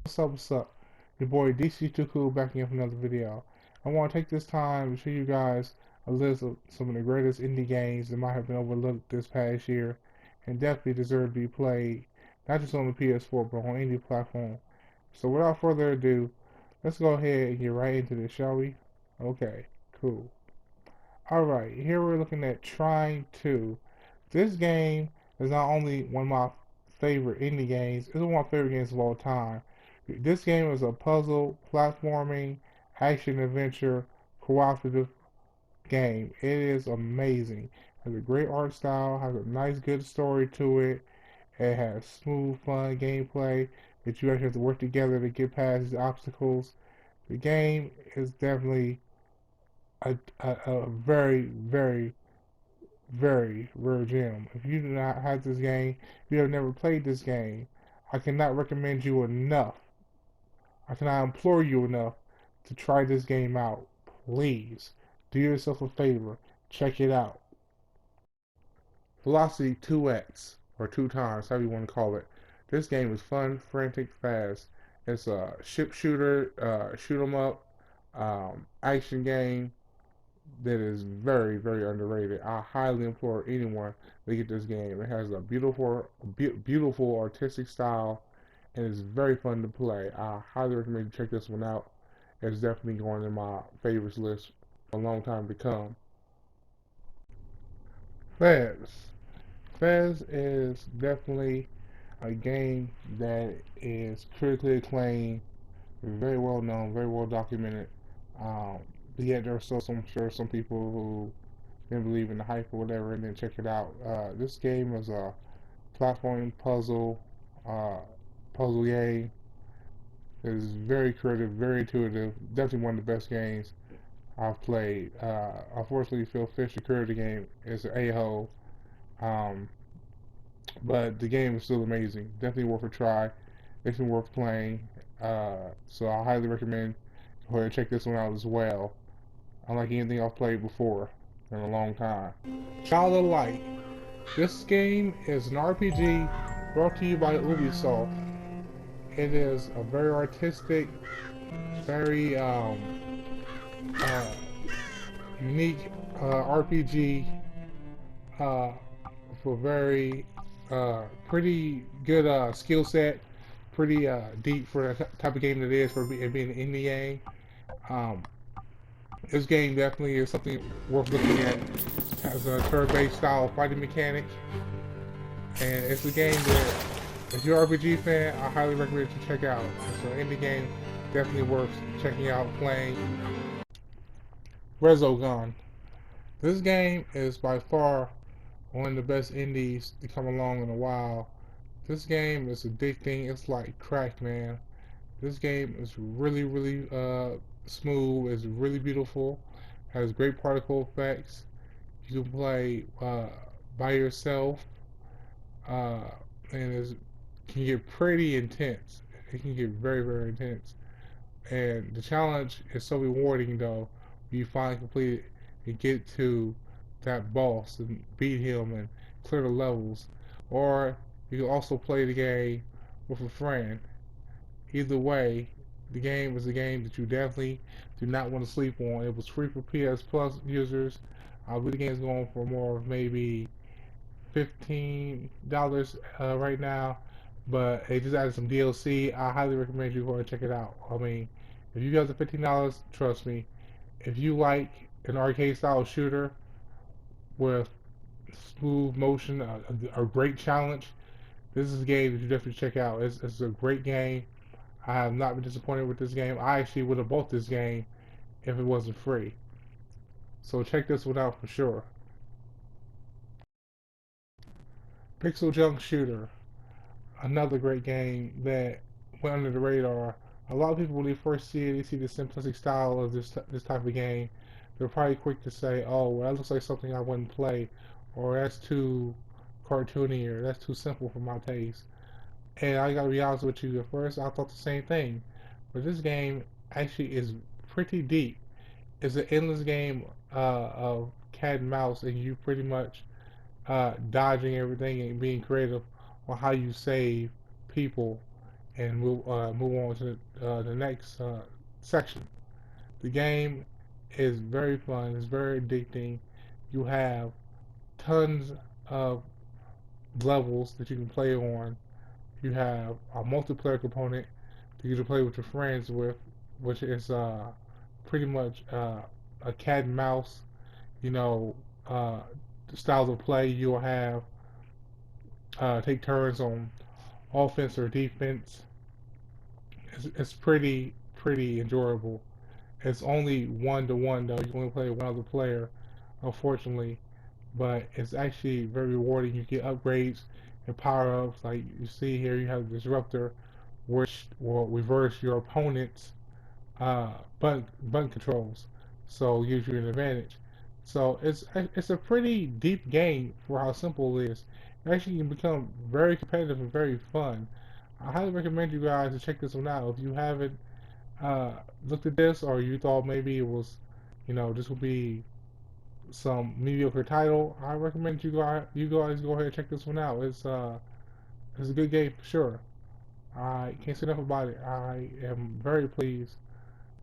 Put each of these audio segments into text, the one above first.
What's up? Your boy DCTWOCOOL back again for another video. I want to take this time to show you guys a list of some of the greatest indie games that might have been overlooked this past year and definitely deserve to be played, not just on the PS4 but on any platform. So without further ado, let's go ahead and get right into this, shall we? Okay, cool. Alright, here we're looking at Trine 2. This game is not only one of my favorite indie games, it's one of my favorite games of all time. This game is a puzzle, platforming, action adventure, cooperative game. It is amazing. It has a great art style, has a nice good story to it. It has smooth, fun gameplay that you actually have to work together to get past these obstacles. The game is definitely a very, very, very rare gem. If you do not have this game, if you have never played this game, I cannot recommend you enough. I cannot implore you enough to try this game out. Please do yourself a favor. Check it out. Velocity 2x, or 2 times, however you want to call it. This game is fun, frantic, fast. It's a ship shooter, shoot 'em up, action game that is very, very underrated. I highly implore anyone to get this game. It has a beautiful artistic style, and it's very fun to play. I highly recommend you check this one out. It's definitely going in my favorites list for a long time to come. Fez. Fez is definitely a game that is critically acclaimed, very well known, very well documented. Um, but yet there are still some people who didn't believe in the hype or whatever, and then check it out. This game is a platforming uh, puzzle game. It is very creative, very intuitive. Definitely one of the best games I've played. Unfortunately, Phil Fisher created the game as an a-hole, um, but the game is still amazing. Definitely worth a try. Definitely worth playing. So I highly recommend go ahead and check this one out as well. Unlike anything I've played before in a long time. Child of Light. This game is an RPG brought to you by Ubisoft. It is a very artistic, very uh, unique RPG uh, for very pretty good skill set, pretty deep for the type of game that it is for it being an indie game. Um, this game definitely is something worth looking at. It has a turn-based style fighting mechanic, and it's a game that if you're an RPG fan, I highly recommend you check out. It's an indie game, definitely worth checking out, playing. Resogun. This game is by far one of the best indies to come along in a while. This game is addicting. It's like crack, man. This game is really, really smooth. It's really beautiful. Has great particle effects. You can play by yourself, uh, and it can get pretty intense. It can get very, very intense. And the challenge is so rewarding, though. When you finally complete it and get to that boss and beat him and clear the levels. Or you can also play the game with a friend. Either way, the game is a game that you definitely do not want to sleep on. It was free for PS Plus users. I believe the game is going for more of maybe $15 right now, but they just added some DLC. I highly recommend you go and check it out. I mean, if you got the $15, trust me, if you like an arcade style shooter with smooth motion, a great challenge, this is a game that you definitely check out. It's a great game. I have not been disappointed with this game. I actually would have bought this game if it wasn't free. So check this one out for sure. PixelJunk Shooter, another great game that went under the radar. A lot of people, when they first see it, they see the simplistic style of this type of game. They're probably quick to say, "Oh, well, that looks like something I wouldn't play," or "That's too cartoony," or "That's too simple for my taste." And I gotta be honest with you, at first I thought the same thing, but this game actually is pretty deep. It's an endless game of cat and mouse, and you pretty much dodging everything and being creative on how you save people and move on to the next section. The game is very fun. It's very addicting. You have tons of levels that you can play on. You have a multiplayer component that you can play with your friends with, which is pretty much a cat and mouse, you know, uh, styles of play. You'll have take turns on offense or defense. It's pretty enjoyable. It's only 1-to-1 though. You can only play one other player, unfortunately. But it's actually very rewarding. You get upgrades and power ups. Like you see here, you have the Disruptor, which will reverse your opponent's button controls, so it gives you an advantage. So it's a pretty deep game for how simple it is. It actually can become very competitive and very fun. I highly recommend you guys to check this one out. If you haven't uh, looked at this, or you thought maybe it was, this would be some mediocre title, I recommend you guys go ahead and check this one out. It's a good game for sure. I can't say enough about it. I am very pleased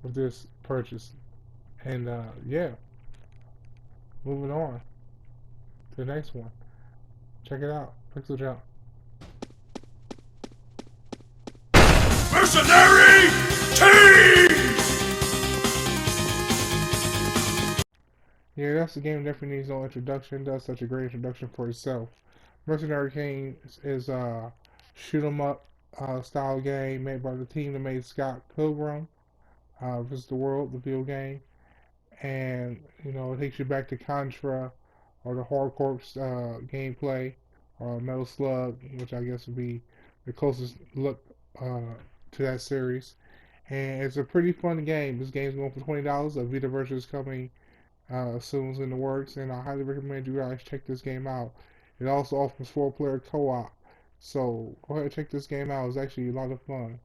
with this purchase. And yeah, moving on to the next one. Check it out, PixelJunk. Mercenary Kings! Yeah, that's the game that definitely needs no introduction. Does such a great introduction for itself. Mercenary Kings is a shoot 'em up style game made by the team that made Scott Pilgrim vs. the World, the video game. And it takes you back to Contra or the Hard Corps gameplay, or Metal Slug, which I guess would be the closest look to that series. And it's a pretty fun game. This game's going for $20. A Vita version is coming soon, as in the works, and I highly recommend you guys check this game out. It also offers 4-player co-op, so go ahead and check this game out. It's actually a lot of fun.